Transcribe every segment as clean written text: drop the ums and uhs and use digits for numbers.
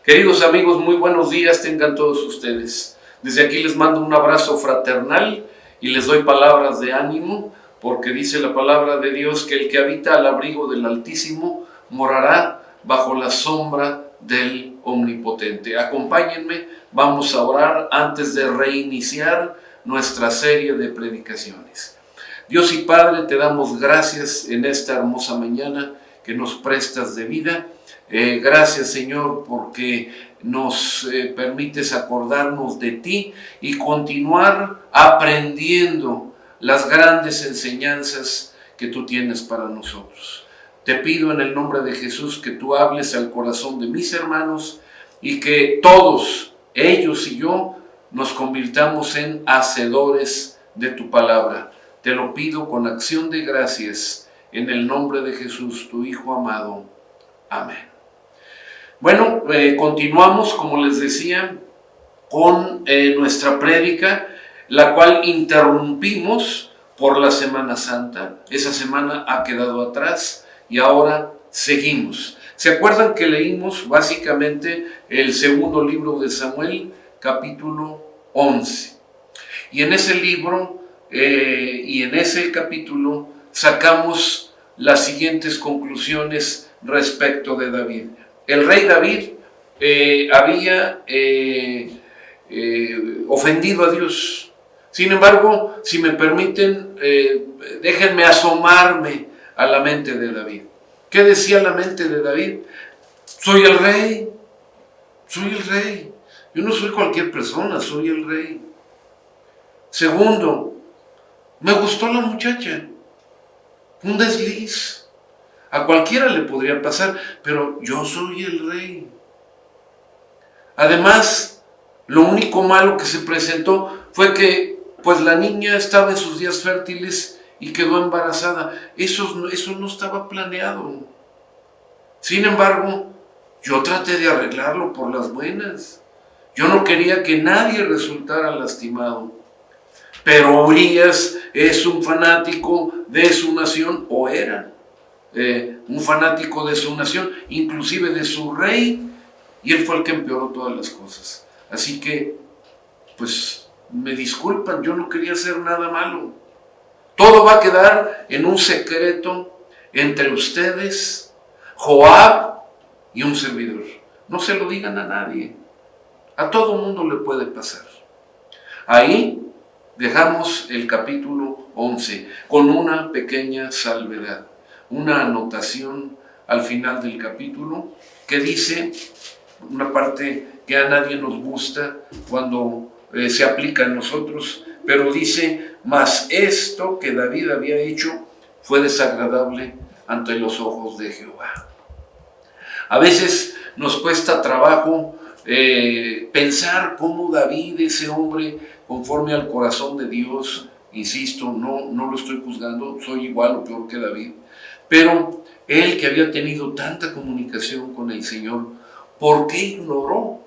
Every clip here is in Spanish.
Queridos amigos, muy buenos días tengan todos ustedes. Desde aquí les mando un abrazo fraternal y les doy palabras de ánimo, porque dice la palabra de Dios que el que habita al abrigo del Altísimo morará bajo la sombra del Omnipotente. Acompáñenme, vamos a orar antes de reiniciar nuestra serie de predicaciones. Dios y Padre, te damos gracias en esta hermosa mañana que nos prestas de vida. Gracias, Señor, porque nos permites acordarnos de ti y continuar aprendiendo las grandes enseñanzas que tú tienes para nosotros. Te pido en el nombre de Jesús que tú hables al corazón de mis hermanos y que todos, ellos y yo, nos convirtamos en hacedores de tu palabra. Te lo pido con acción de gracias en el nombre de Jesús, tu Hijo amado. Amén. Bueno, continuamos, como les decía, con nuestra prédica, la cual interrumpimos por la Semana Santa. Esa semana ha quedado atrás y ahora seguimos. ¿Se acuerdan que leímos básicamente el segundo libro de Samuel, capítulo 11? Y en ese libro y en ese capítulo sacamos las siguientes conclusiones respecto de David. El rey David había ofendido a Dios. Sin embargo, si me permiten, déjenme asomarme a la mente de David. ¿Qué decía la mente de David? Soy el rey, soy el rey. Yo no soy cualquier persona, soy el rey. Segundo, me gustó la muchacha, un desliz. A cualquiera le podría pasar, pero yo soy el rey. Además, lo único malo que se presentó fue que pues la niña estaba en sus días fértiles y quedó embarazada. Eso no estaba planeado. Sin embargo, yo traté de arreglarlo por las buenas. Yo no quería que nadie resultara lastimado. Pero Urías es un fanático de su nación, o era un fanático de su nación, inclusive de su rey, y él fue el que empeoró todas las cosas. Así que, pues, me disculpan, yo no quería hacer nada malo. Todo va a quedar en un secreto entre ustedes, Joab y un servidor. No se lo digan a nadie. A todo mundo le puede pasar. Ahí dejamos el capítulo 11 con una pequeña salvedad. Una anotación al final del capítulo que dice, una parte que a nadie nos gusta cuando se aplica en nosotros, pero dice, mas esto que David había hecho fue desagradable ante los ojos de Jehová. A veces nos cuesta trabajo pensar cómo David, ese hombre conforme al corazón de Dios, insisto, no lo estoy juzgando, soy igual o peor que David, pero él que había tenido tanta comunicación con el Señor, ¿por qué ignoró?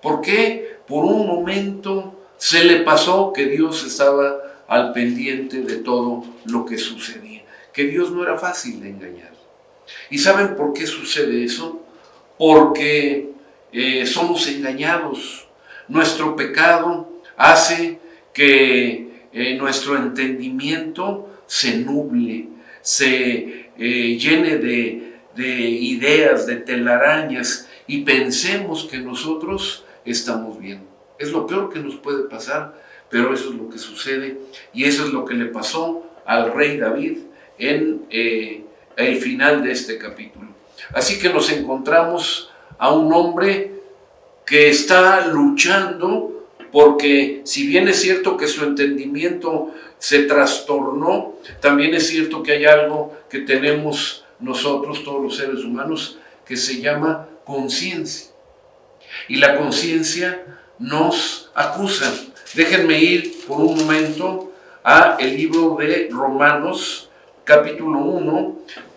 ¿Por qué por un momento se le pasó que Dios estaba al pendiente de todo lo que sucedía? Que Dios no era fácil de engañar. ¿Y saben por qué sucede eso? Porque somos engañados. Nuestro pecado hace que nuestro entendimiento se nuble, se llene de ideas, de telarañas, y pensemos que nosotros estamos bien. Es lo peor que nos puede pasar, pero eso es lo que sucede, y eso es lo que le pasó al rey David en el final de este capítulo. Así que nos encontramos a un hombre que está luchando, porque si bien es cierto que su entendimiento se trastornó, también es cierto que hay algo que tenemos nosotros, todos los seres humanos, que se llama conciencia. Y la conciencia nos acusa. Déjenme ir por un momento a el libro de Romanos, capítulo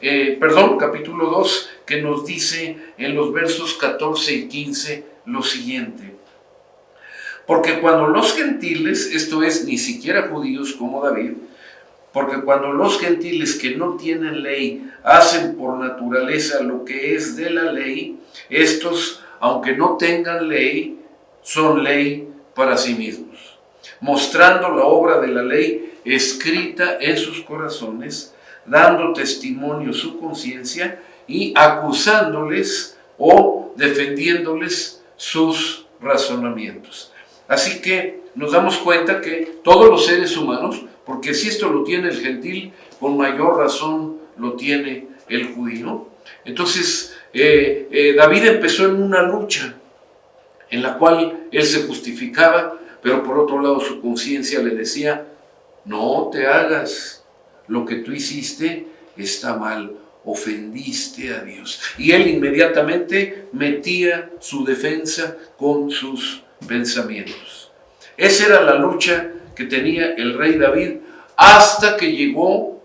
2, que nos dice en los versos 14 y 15 lo siguiente. Porque cuando los gentiles, esto es, ni siquiera judíos como David, porque cuando los gentiles que no tienen ley hacen por naturaleza lo que es de la ley, estos aunque no tengan ley, son ley para sí mismos, mostrando la obra de la ley escrita en sus corazones, dando testimonio su conciencia y acusándoles o defendiéndoles sus razonamientos. Así que nos damos cuenta que todos los seres humanos, porque si esto lo tiene el gentil, con mayor razón lo tiene el judío. Entonces, David empezó en una lucha en la cual él se justificaba, pero por otro lado su conciencia le decía, no te hagas, lo que tú hiciste está mal, ofendiste a Dios. Y él inmediatamente metía su defensa con sus pensamientos. Esa era la lucha que tenía el rey David hasta que llegó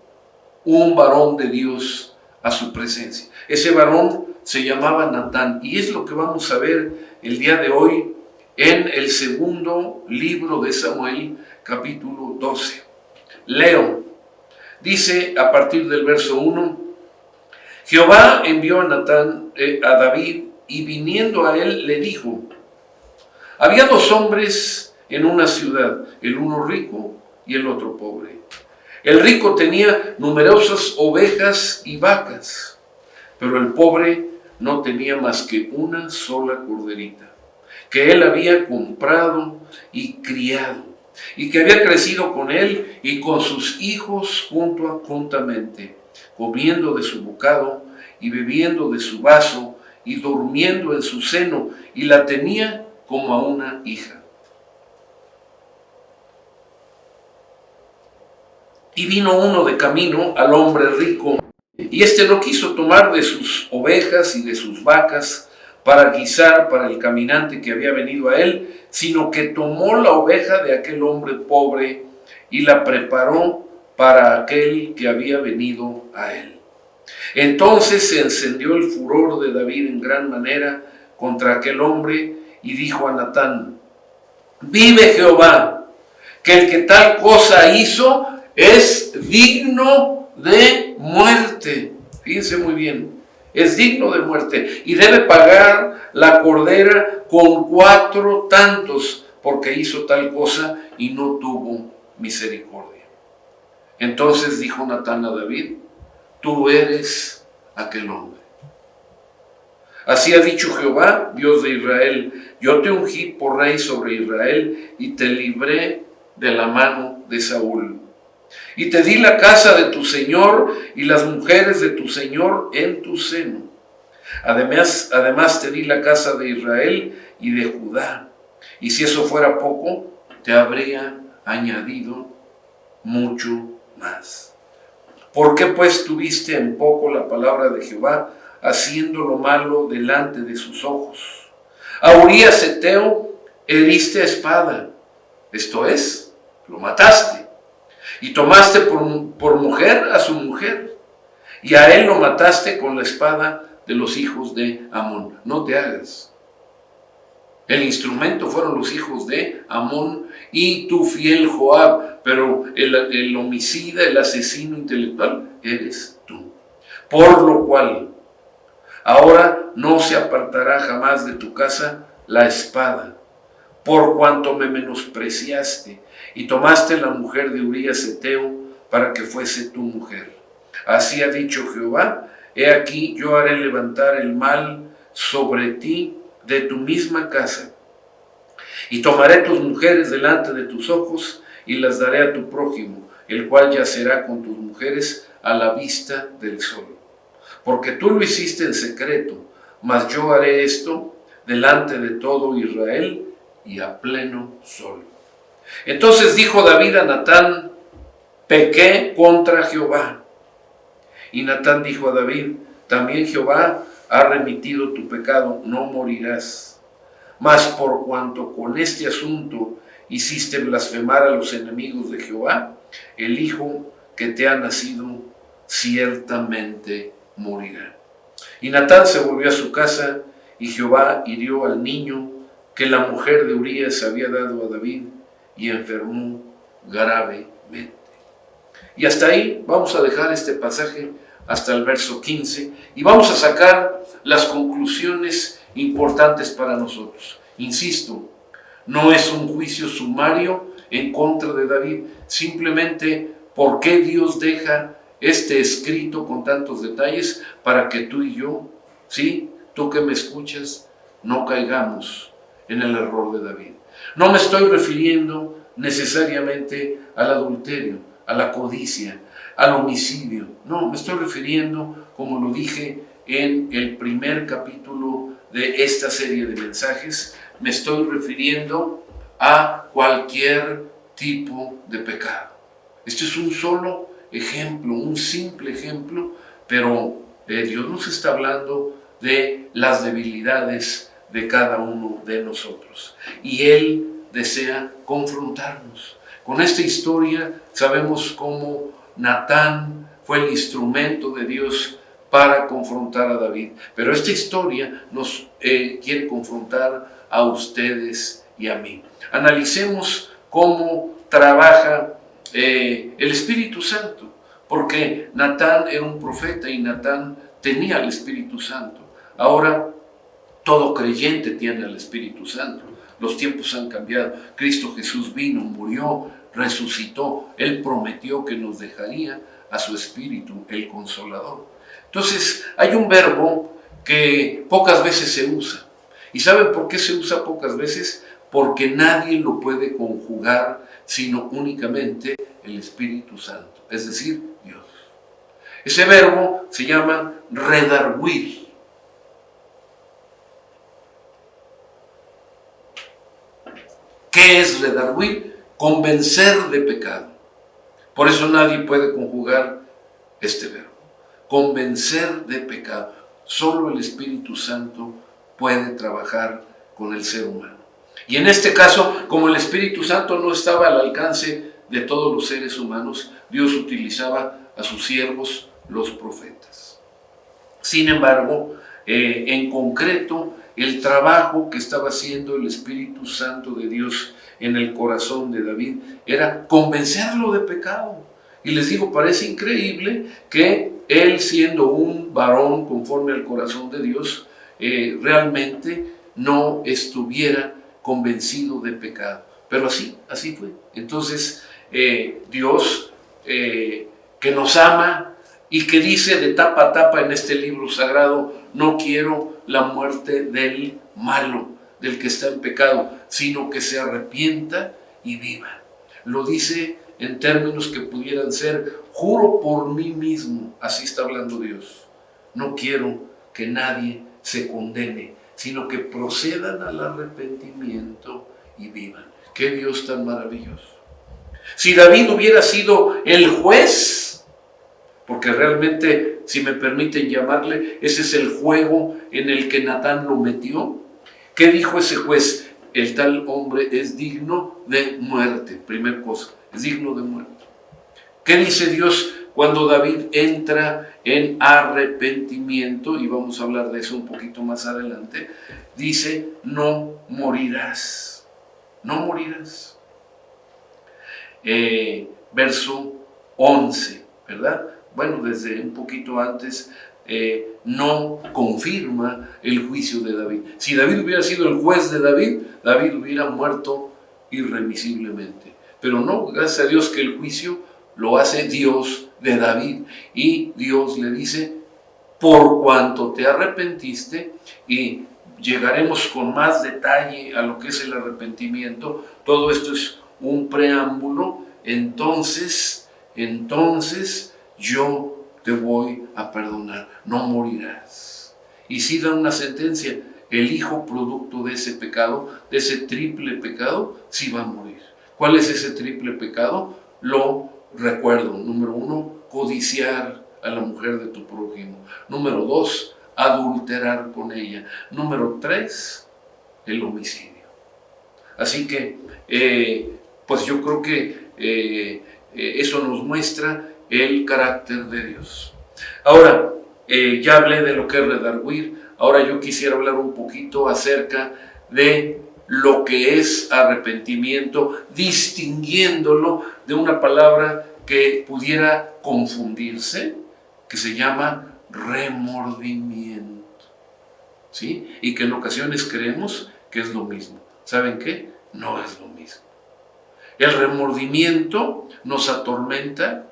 un varón de Dios a su presencia. Ese varón se llamaba Natán y es lo que vamos a ver el día de hoy en el segundo libro de Samuel, capítulo 12. Leo, dice a partir del verso 1, Jehová envió a Natán, a David, y viniendo a él le dijo, había dos hombres en una ciudad, el uno rico y el otro pobre. El rico tenía numerosas ovejas y vacas, pero el pobre no tenía más que una sola corderita, que él había comprado y criado, y que había crecido con él y con sus hijos juntamente, comiendo de su bocado y bebiendo de su vaso y durmiendo en su seno, y la tenía como a una hija. Y vino uno de camino al hombre rico, y éste no quiso tomar de sus ovejas y de sus vacas para guisar para el caminante que había venido a él, sino que tomó la oveja de aquel hombre pobre y la preparó para aquel que había venido a él. Entonces se encendió el furor de David en gran manera contra aquel hombre y dijo a Natán, vive Jehová, que el que tal cosa hizo es digno de muerte. Fíjense muy bien, es digno de muerte y debe pagar la cordera con 4 tantos porque hizo tal cosa y no tuvo misericordia. Entonces dijo Natán a David, tú eres aquel hombre. Así ha dicho Jehová, Dios de Israel, yo te ungí por rey sobre Israel y te libré de la mano de Saúl. Y te di la casa de tu señor y las mujeres de tu señor en tu seno. Además te di la casa de Israel y de Judá. Y si eso fuera poco, te habría añadido mucho más. ¿Por qué pues tuviste en poco la palabra de Jehová, haciendo lo malo delante de sus ojos? A Urías Heteo heriste a espada, esto es, lo mataste, y tomaste por mujer a su mujer, y a él lo mataste con la espada de los hijos de Amón. No te hagas. El instrumento fueron los hijos de Amón y tu fiel Joab, pero el homicida, el asesino intelectual, eres tú. Por lo cual, ahora no se apartará jamás de tu casa la espada, por cuanto me menospreciaste y tomaste la mujer de Urías Heteo para que fuese tu mujer. Así ha dicho Jehová, he aquí yo haré levantar el mal sobre ti de tu misma casa, y tomaré tus mujeres delante de tus ojos y las daré a tu prójimo, el cual yacerá con tus mujeres a la vista del sol. Porque tú lo hiciste en secreto, mas yo haré esto delante de todo Israel y a pleno sol. Entonces dijo David a Natán, pequé contra Jehová. Y Natán dijo a David, también Jehová ha remitido tu pecado, no morirás. Mas por cuanto con este asunto hiciste blasfemar a los enemigos de Jehová, el hijo que te ha nacido ciertamente morirá. Y Natán se volvió a su casa, y Jehová hirió al niño que la mujer de Urías había dado a David, y enfermó gravemente. Y hasta ahí vamos a dejar este pasaje hasta el verso 15, y vamos a sacar las conclusiones importantes para nosotros. Insisto, no es un juicio sumario en contra de David, simplemente por qué Dios deja este escrito con tantos detalles para que tú y yo, sí, tú que me escuchas, no caigamos en el error de David. No me estoy refiriendo necesariamente al adulterio, a la codicia, al homicidio. No, me estoy refiriendo, como lo dije en el primer capítulo de esta serie de mensajes, me estoy refiriendo a cualquier tipo de pecado. Este es un solo ejemplo, un simple ejemplo, pero Dios nos está hablando de las debilidades de cada uno de nosotros. Y Él desea confrontarnos. Con esta historia sabemos cómo Natán fue el instrumento de Dios para confrontar a David. Pero esta historia nos quiere confrontar a ustedes y a mí. Analicemos cómo trabaja el Espíritu Santo, porque Natán era un profeta y Natán tenía el Espíritu Santo. Ahora todo creyente tiene el Espíritu Santo. Los tiempos han cambiado. Cristo Jesús vino, murió, resucitó. Él prometió que nos dejaría a su Espíritu, el Consolador. Entonces, hay un verbo que pocas veces se usa. ¿Y saben por qué se usa pocas veces? Porque nadie lo puede conjugar, sino únicamente el Espíritu Santo, es decir, Dios. Ese verbo se llama redarguir. ¿Qué es redarguir? Convencer de pecado. Por eso nadie puede conjugar este verbo. Convencer de pecado. Solo el Espíritu Santo puede trabajar con el ser humano. Y en este caso, como el Espíritu Santo no estaba al alcance de todos los seres humanos, Dios utilizaba a sus siervos, los profetas. Sin embargo, en concreto, el trabajo que estaba haciendo el Espíritu Santo de Dios en el corazón de David era convencerlo de pecado. Y les digo, parece increíble que él, siendo un varón conforme al corazón de Dios, realmente no estuviera convencido de pecado. Pero así fue. Entonces, Dios, que nos ama y que dice de tapa a tapa en este libro sagrado, no quiero la muerte del malo, del que está en pecado, sino que se arrepienta y viva. Lo dice en términos que pudieran ser, juro por mí mismo, así está hablando Dios. No quiero que nadie se condene, sino que procedan al arrepentimiento y vivan. ¡Qué Dios tan maravilloso! Si David hubiera sido el juez, porque realmente, si me permiten llamarle, ese es el juego en el que Natán lo metió. ¿Qué dijo ese juez? El tal hombre es digno de muerte. Primer cosa, es digno de muerte. ¿Qué dice Dios cuando David entra en arrepentimiento? Y vamos a hablar de eso un poquito más adelante. Dice, no morirás. No morirás. Verso 11, ¿verdad? Bueno, desde un poquito antes, no confirma el juicio de David. Si David hubiera sido el juez de David, David hubiera muerto irremisiblemente. Pero no, gracias a Dios que el juicio lo hace Dios de David. Y Dios le dice, por cuanto te arrepentiste, y llegaremos con más detalle a lo que es el arrepentimiento, todo esto es un preámbulo, entonces yo te voy a perdonar, no morirás. Y si da una sentencia, el hijo producto de ese pecado, de ese triple pecado, sí va a morir. ¿Cuál es ese triple pecado? Lo recuerdo. Número 1, codiciar a la mujer de tu prójimo. Número 2, adulterar con ella. Número 3, el homicidio. Así que, pues yo creo que eso nos muestra el carácter de Dios. Ahora, ya hablé de lo que es redarguir. Ahora yo quisiera hablar un poquito acerca de lo que es arrepentimiento, distinguiéndolo de una palabra que pudiera confundirse, que se llama remordimiento. ¿sí? Y que en ocasiones creemos que es lo mismo. ¿Saben qué? No es lo mismo. El remordimiento nos atormenta,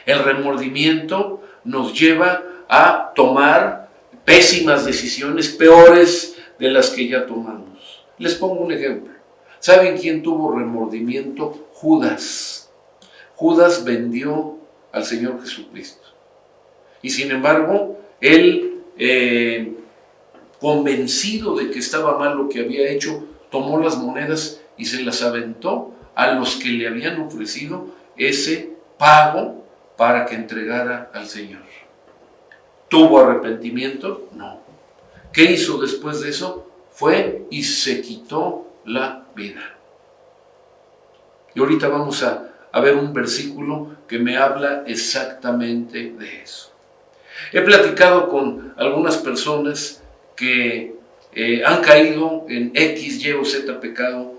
el remordimiento nos lleva a tomar pésimas decisiones, peores de las que ya tomamos. Les pongo un ejemplo. ¿Saben quién tuvo remordimiento? Judas. Judas vendió al Señor Jesucristo. Y sin embargo, él, convencido de que estaba mal lo que había hecho, tomó las monedas y se las aventó a los que le habían ofrecido ese pago para que entregara al Señor. ¿Tuvo arrepentimiento? No. ¿Qué hizo después de eso? Fue y se quitó la vida. Y ahorita vamos a ver un versículo que me habla exactamente de eso. He platicado con algunas personas que han caído en X, Y o Z pecado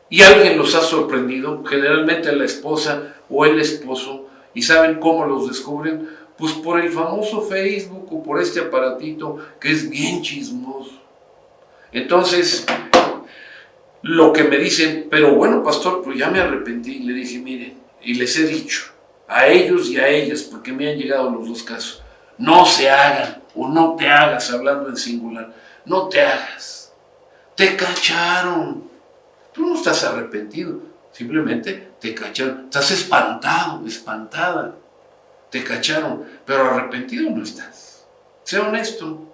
y alguien los ha sorprendido, generalmente la esposa o el esposo, y ¿saben cómo los descubren? Pues por el famoso Facebook o por este aparatito que es bien chismoso. Entonces, lo que me dicen, pero bueno, pastor, pues ya me arrepentí. Le dije, miren, y les he dicho, a ellos y a ellas, porque me han llegado los dos casos, no se hagan o no te hagas, hablando en singular, no te hagas. Te cacharon. Tú no estás arrepentido, simplemente te cacharon. Estás espantado, espantada. Te cacharon, pero arrepentido no estás. Sé honesto.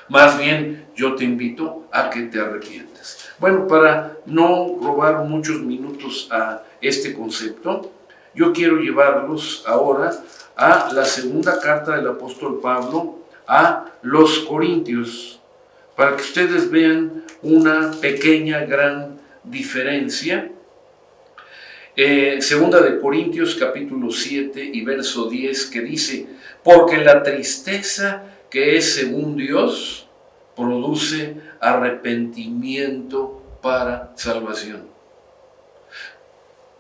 Más bien, yo te invito a que te arrepientas. Bueno, para no robar muchos minutos a este concepto, yo quiero llevarlos ahora a la segunda carta del apóstol Pablo a los Corintios, para que ustedes vean una pequeña, gran diferencia. Segunda de Corintios capítulo 7 y verso 10, que dice, porque la tristeza que es según Dios produce arrepentimiento para salvación.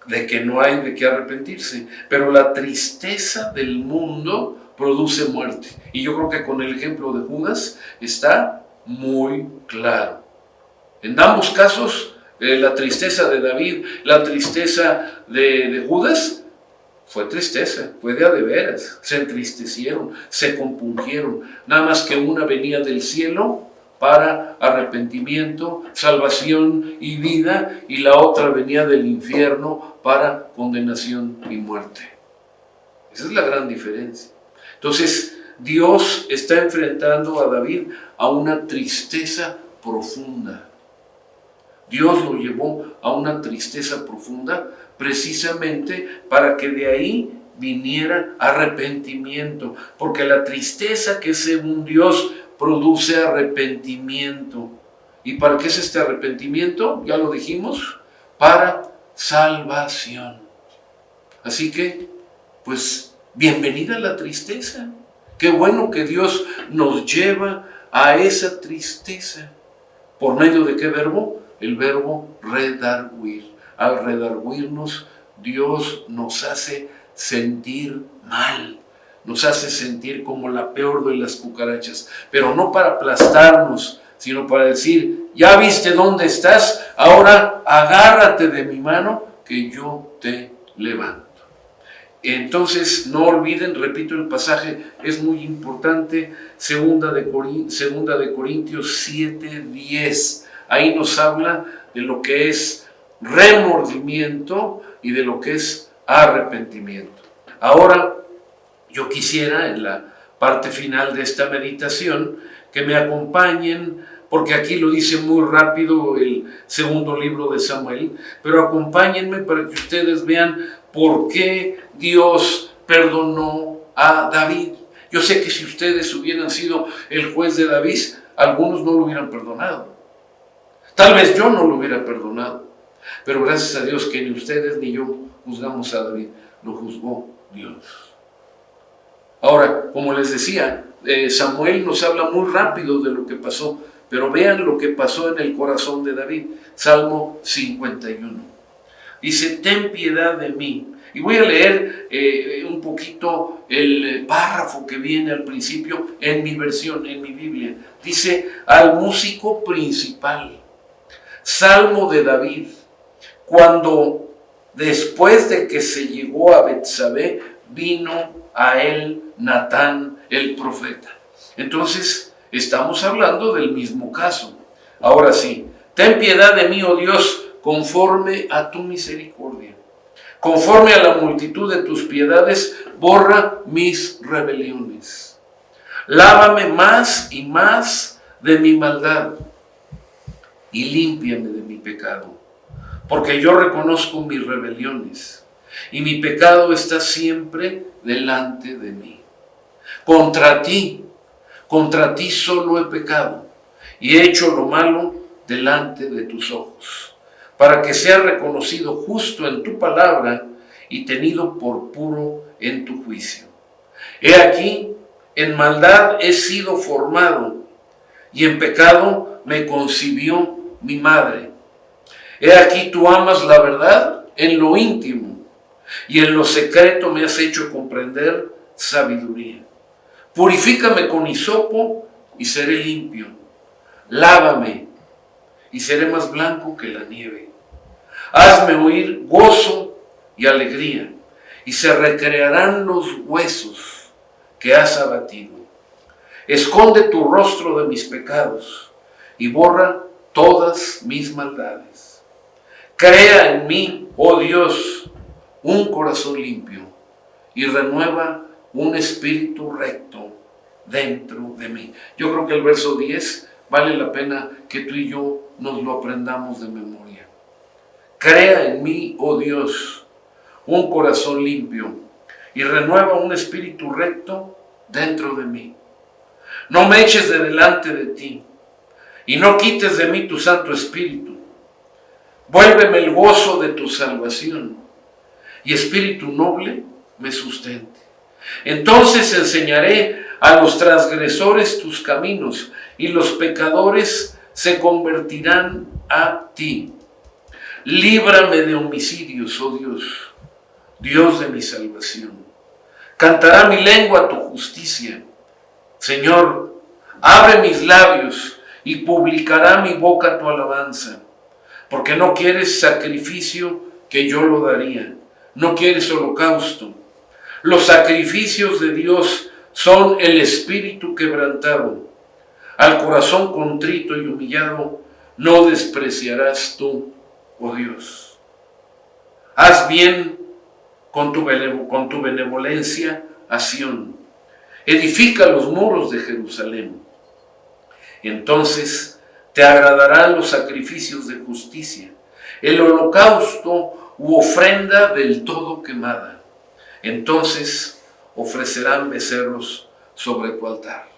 De que no hay de qué arrepentirse, pero la tristeza del mundo produce muerte. Y yo creo que con el ejemplo de Judas está muy claro. En ambos casos, la tristeza de David, la tristeza de Judas, fue tristeza, fue de a de veras. Se entristecieron, se compungieron. Nada más que una venía del cielo para arrepentimiento, salvación y vida, y la otra venía del infierno para condenación y muerte. Esa es la gran diferencia. Entonces, Dios está enfrentando a David a una tristeza profunda. Dios lo llevó a una tristeza profunda precisamente para que de ahí viniera arrepentimiento, porque la tristeza que según Dios produce arrepentimiento. ¿Y para qué es este arrepentimiento? Ya lo dijimos, para salvación. Así que, pues, bienvenida a la tristeza. Qué bueno que Dios nos lleva a esa tristeza. ¿Por medio de qué verbo? El verbo redarguir. Al redarguirnos, Dios nos hace sentir mal. Nos hace sentir como la peor de las cucarachas. Pero no para aplastarnos, sino para decir, ya viste dónde estás, ahora agárrate de mi mano que yo te levanto. Entonces, no olviden, repito el pasaje, es muy importante, segunda de Corintios 7:10. Ahí nos habla de lo que es remordimiento y de lo que es arrepentimiento. Ahora, yo quisiera en la parte final de esta meditación que me acompañen, porque aquí lo dice muy rápido el segundo libro de Samuel, pero acompáñenme para que ustedes vean por qué Dios perdonó a David. Yo sé que si ustedes hubieran sido el juez de David, algunos no lo hubieran perdonado. Tal vez yo no lo hubiera perdonado, pero gracias a Dios que ni ustedes ni yo juzgamos a David, lo juzgó Dios. Ahora, como les decía, Samuel nos habla muy rápido de lo que pasó, pero vean lo que pasó en el corazón de David. Salmo 51. Dice, ten piedad de mí, Y voy a leer un poquito el párrafo que viene al principio en mi versión, en mi Biblia. Dice: al músico principal, Salmo de David, cuando después de que se llegó a Betsabé, vino a él Natán el profeta. Entonces, estamos hablando del mismo caso. Ahora sí, ten piedad de mí, oh Dios, conforme a tu misericordia. Conforme a la multitud de tus piedades, borra mis rebeliones. Lávame más y más de mi maldad y límpiame de mi pecado, porque yo reconozco mis rebeliones y mi pecado está siempre delante de mí. Contra ti solo he pecado y he hecho lo malo delante de tus ojos, para que sea reconocido justo en tu palabra y tenido por puro en tu juicio. He aquí, en maldad he sido formado, y en pecado me concibió mi madre. He aquí, tú amas la verdad en lo íntimo, y en lo secreto me has hecho comprender sabiduría. Purifícame con hisopo y seré limpio. Lávame y seré más blanco que la nieve. Hazme oír gozo y alegría, y se recrearán los huesos que has abatido. Esconde tu rostro de mis pecados y borra todas mis maldades. Crea en mí, oh Dios, un corazón limpio y renueva un espíritu recto dentro de mí. Yo creo que el verso 10 vale la pena que tú y yo nos lo aprendamos de memoria. Crea en mí, oh Dios, un corazón limpio y renueva un espíritu recto dentro de mí. No me eches de delante de ti y no quites de mí tu Santo Espíritu. Vuélveme el gozo de tu salvación y espíritu noble me sustente. Entonces enseñaré a los transgresores tus caminos y los pecadores se convertirán a ti. Líbrame de homicidios, oh Dios, Dios de mi salvación. Cantará mi lengua tu justicia. Señor, abre mis labios y publicará mi boca tu alabanza, porque no quieres sacrificio que yo lo daría, no quieres holocausto. Los sacrificios de Dios son el espíritu quebrantado. Al corazón contrito y humillado no despreciarás tú, oh Dios. Haz bien con tu benevolencia a Sión. Edifica los muros de Jerusalén. Entonces te agradarán los sacrificios de justicia, el holocausto u ofrenda del todo quemada. Entonces ofrecerán becerros sobre tu altar.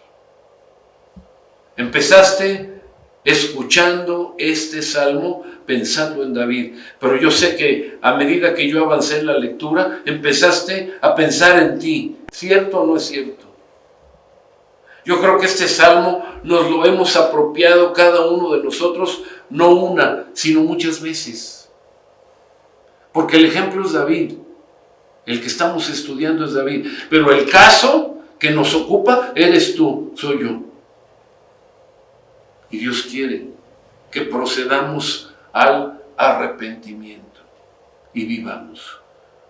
Empezaste escuchando este salmo pensando en David, pero yo sé que a medida que yo avancé en la lectura, empezaste a pensar en ti. ¿Cierto o no es cierto? Yo creo que este salmo nos lo hemos apropiado cada uno de nosotros, no una, sino muchas veces. Porque el ejemplo es David, el que estamos estudiando es David, pero el caso que nos ocupa eres tú, soy yo. Y Dios quiere que procedamos al arrepentimiento y vivamos.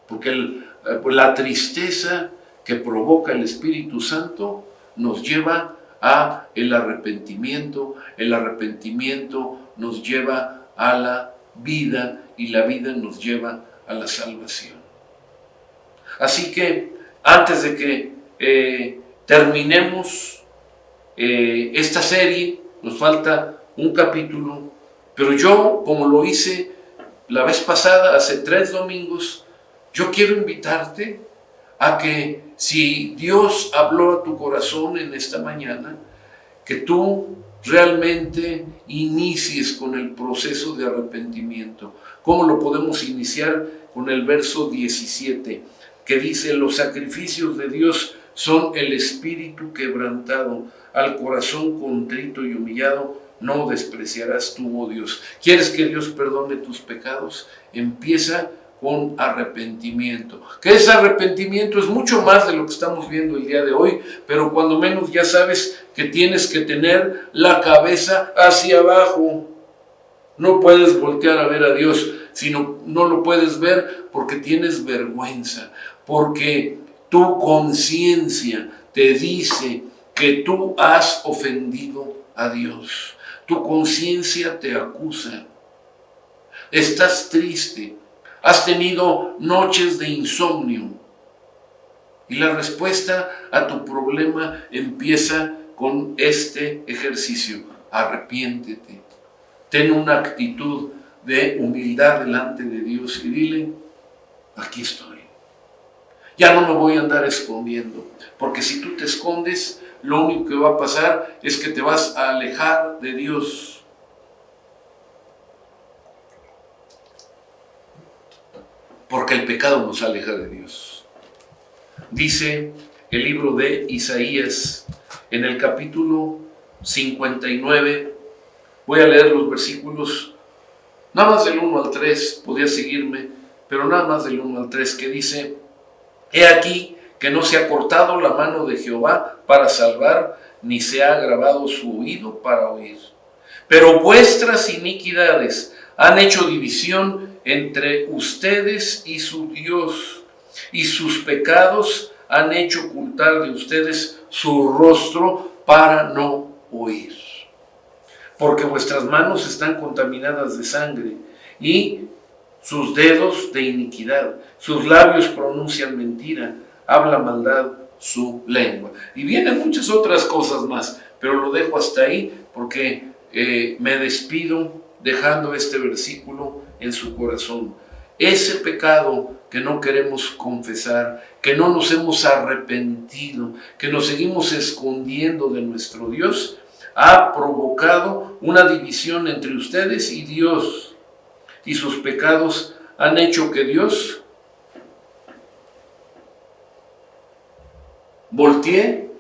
Porque la tristeza que provoca el Espíritu Santo nos lleva a el arrepentimiento nos lleva a la vida y la vida nos lleva a la salvación. Así que antes de que terminemos esta serie, nos falta un capítulo, pero yo, como lo hice la vez pasada, hace 3 domingos, yo quiero invitarte a que si Dios habló a tu corazón en esta mañana, que tú realmente inicies con el proceso de arrepentimiento. ¿Cómo lo podemos iniciar? Con el verso 17, que dice: los sacrificios de Dios son el espíritu quebrantado, al corazón contrito y humillado no despreciarás tú, oh Dios. ¿Quieres que Dios perdone tus pecados? Empieza con arrepentimiento. Que ese arrepentimiento es mucho más de lo que estamos viendo el día de hoy, pero cuando menos ya sabes que tienes que tener la cabeza hacia abajo. No puedes voltear a ver a Dios, sino no lo puedes ver porque tienes vergüenza, porque tu conciencia te dice que tú has ofendido a Dios. Tu conciencia te acusa. Estás triste. Has tenido noches de insomnio. Y la respuesta a tu problema empieza con este ejercicio. Arrepiéntete. Ten una actitud de humildad delante de Dios y dile, aquí estoy. Ya no me voy a andar escondiendo, porque si tú te escondes, lo único que va a pasar es que te vas a alejar de Dios. Porque el pecado nos aleja de Dios. Dice el libro de Isaías, en el capítulo 59, voy a leer los versículos, nada más del 1 al 3, podía seguirme, pero nada más del 1 al 3, que dice, he aquí que no se ha cortado la mano de Jehová para salvar, ni se ha agravado su oído para oír. Pero vuestras iniquidades han hecho división entre ustedes y su Dios, y sus pecados han hecho ocultar de ustedes su rostro para no oír. Porque vuestras manos están contaminadas de sangre, y sus dedos de iniquidad, sus labios pronuncian mentira, habla maldad su lengua. Y vienen muchas otras cosas más, pero lo dejo hasta ahí porque me despido dejando este versículo en su corazón. Ese pecado que no queremos confesar, que no nos hemos arrepentido, que nos seguimos escondiendo de nuestro Dios, ha provocado una división entre ustedes y Dios. Y sus pecados han hecho que Dios voltee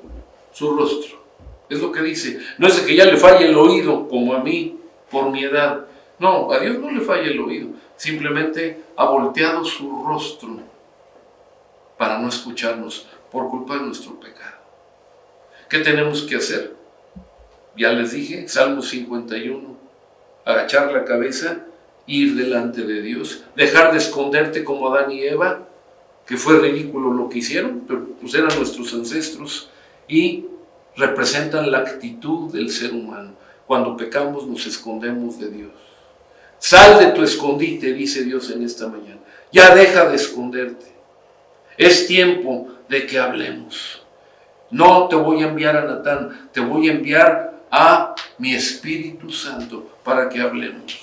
su rostro. Es lo que dice. No es de que ya le falle el oído, como a mí, por mi edad. No, a Dios no le falla el oído. Simplemente ha volteado su rostro para no escucharnos por culpa de nuestro pecado. ¿Qué tenemos que hacer? Ya les dije, Salmo 51, agachar la cabeza, ir delante de Dios, dejar de esconderte como Adán y Eva, que fue ridículo lo que hicieron, pero pues eran nuestros ancestros y representan la actitud del ser humano. Cuando pecamos nos escondemos de Dios. Sal de tu escondite, dice Dios en esta mañana. Ya deja de esconderte. Es tiempo de que hablemos. No te voy a enviar a Natán, te voy a enviar a mi Espíritu Santo para que hablemos.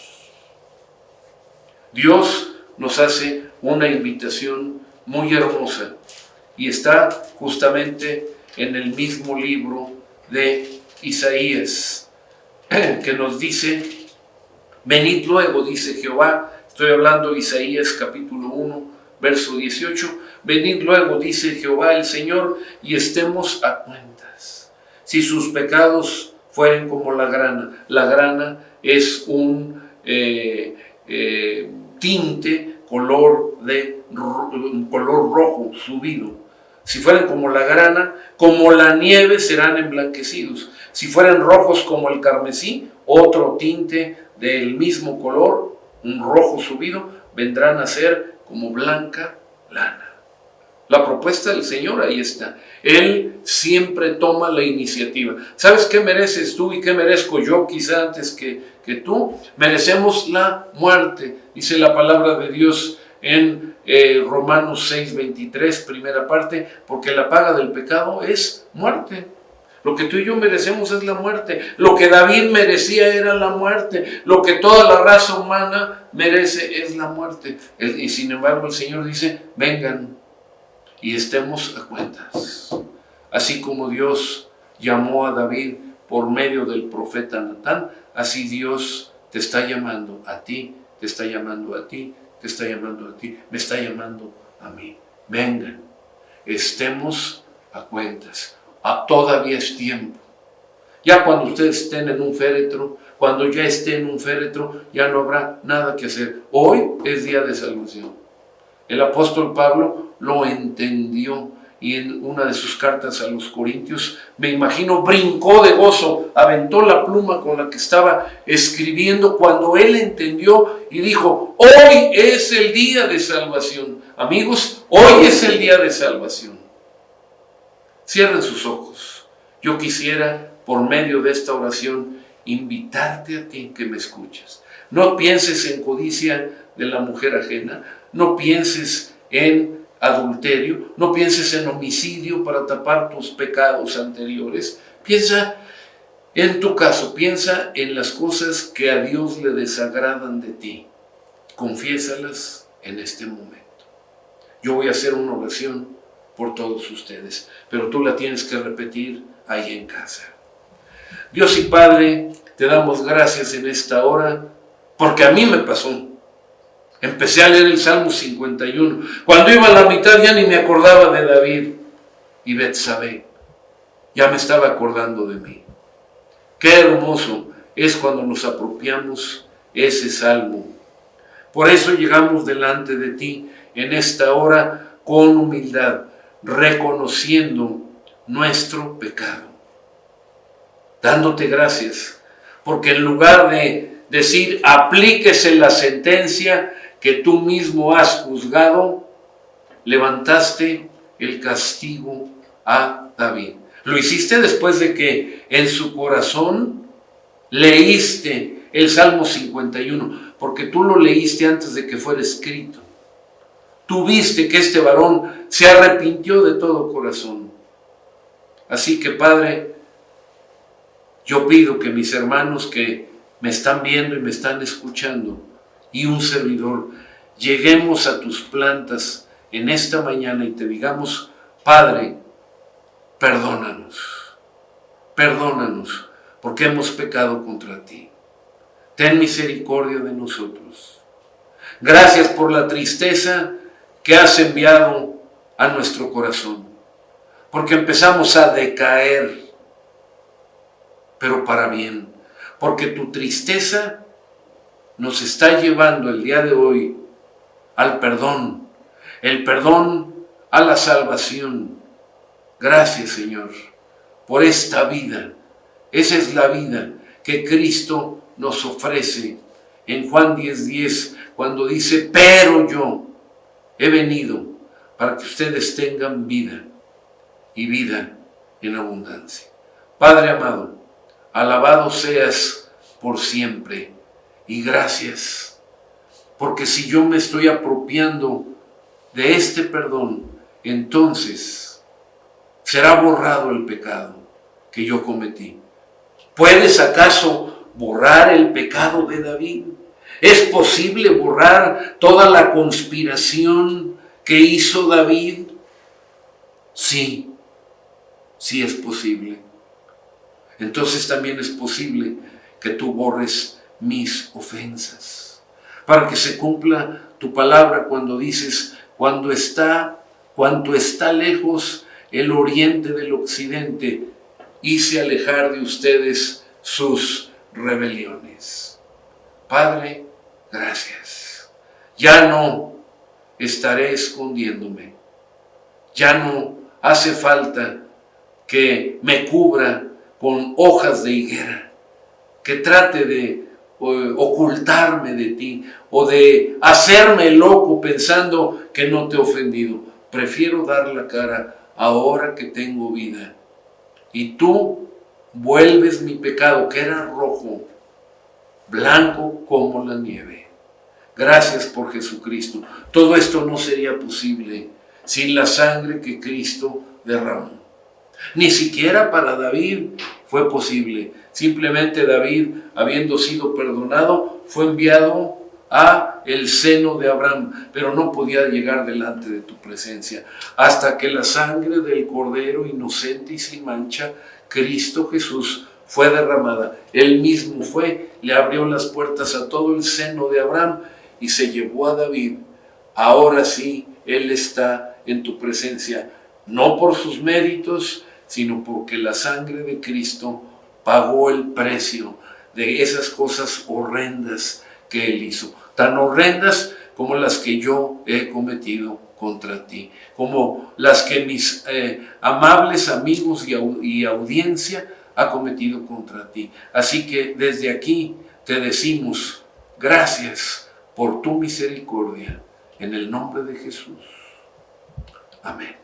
Dios nos hace una invitación muy hermosa y está justamente en el mismo libro de Isaías, que nos dice, venid luego, dice Jehová. Estoy hablando de Isaías capítulo 1, verso 18. Venid luego, dice Jehová el Señor, y estemos a cuentas. Si sus pecados fueren como la grana es un tinte, color rojo subido. Si fueran como la grana, como la nieve serán emblanquecidos. Si fueran rojos como el carmesí, otro tinte del mismo color, un rojo subido, vendrán a ser como blanca lana. La propuesta del Señor ahí está. Él siempre toma la iniciativa. ¿Sabes qué mereces tú y qué merezco yo quizá antes que tú? Merecemos la muerte, dice la palabra de Dios en Romanos 6:23, primera parte, porque la paga del pecado es muerte. Lo que tú y yo merecemos es la muerte. Lo que David merecía era la muerte. Lo que toda la raza humana merece es la muerte. Y sin embargo el Señor dice, vengan y estemos a cuentas. Así como Dios llamó a David por medio del profeta Natán, así Dios te está llamando a ti, te está llamando a ti, te está llamando a ti, me está llamando a mí. Vengan, estemos a cuentas. Todavía es tiempo. Ya cuando ustedes estén en un féretro, cuando ya esté en un féretro, ya no habrá nada que hacer. Hoy es día de salvación. El apóstol Pablo lo entendió y en una de sus cartas a los Corintios, me imagino, brincó de gozo, aventó la pluma con la que estaba escribiendo cuando él entendió y dijo: hoy es el día de salvación. Amigos, hoy es el día de salvación. Cierren sus ojos. Yo quisiera, por medio de esta oración, invitarte a ti que me escuchas. No pienses en codicia de la mujer ajena, no pienses en adulterio, no pienses en homicidio para tapar tus pecados anteriores. Piensa en tu caso, piensa en las cosas que a Dios le desagradan de ti. Confiésalas en este momento. Yo voy a hacer una oración por todos ustedes, pero tú la tienes que repetir ahí en casa. Dios y Padre, te damos gracias en esta hora, porque a mí me pasó. Empecé a leer el Salmo 51. Cuando iba a la mitad ya ni me acordaba de David y Betsabé. Ya me estaba acordando de mí. Qué hermoso es cuando nos apropiamos ese Salmo. Por eso llegamos delante de ti en esta hora con humildad, reconociendo nuestro pecado. Dándote gracias, porque en lugar de decir aplíquese la sentencia que tú mismo has juzgado, levantaste el castigo a David. Lo hiciste después de que en su corazón leíste el Salmo 51, porque tú lo leíste antes de que fuera escrito. Tú viste que este varón se arrepintió de todo corazón. Así que, Padre, yo pido que mis hermanos que me están viendo y me están escuchando, y un servidor, lleguemos a tus plantas en esta mañana y te digamos: Padre, perdónanos, perdónanos, porque hemos pecado contra ti. Ten misericordia de nosotros. Gracias por la tristeza que has enviado a nuestro corazón, porque empezamos a decaer, pero para bien, porque tu tristeza nos está llevando el día de hoy al perdón, el perdón a la salvación. Gracias, Señor, por esta vida. Esa es la vida que Cristo nos ofrece en Juan 10:10, cuando dice: pero yo he venido para que ustedes tengan vida y vida en abundancia. Padre amado, alabado seas por siempre. Y gracias, porque si yo me estoy apropiando de este perdón, entonces será borrado el pecado que yo cometí. ¿Puedes acaso borrar el pecado de David? ¿Es posible borrar toda la conspiración que hizo David? Sí, sí es posible. Entonces también es posible que tú borres mis ofensas, para que se cumpla tu palabra cuando dices: cuanto está lejos el oriente del occidente, hice alejar de ustedes sus rebeliones. Padre, gracias. Ya no estaré escondiéndome. Ya no hace falta que me cubra con hojas de higuera, que trate de ocultarme de ti o de hacerme loco pensando que no te he ofendido. Prefiero dar la cara ahora que tengo vida. Y tú vuelves mi pecado, que era rojo, blanco como la nieve. Gracias por Jesucristo. Todo esto no sería posible sin la sangre que Cristo derramó. Ni siquiera para David fue posible. Simplemente David, habiendo sido perdonado, fue enviado a el seno de Abraham, pero no podía llegar delante de tu presencia hasta que la sangre del Cordero inocente y sin mancha, Cristo Jesús, fue derramada. Él mismo fue, le abrió las puertas a todo el seno de Abraham y se llevó a David. Ahora sí, Él está en tu presencia, no por sus méritos, sino porque la sangre de Cristo pagó el precio de esas cosas horrendas que Él hizo. Tan horrendas como las que yo he cometido contra ti, como las que mis amables amigos y audiencia ha cometido contra ti. Así que desde aquí te decimos gracias por tu misericordia, en el nombre de Jesús. Amén.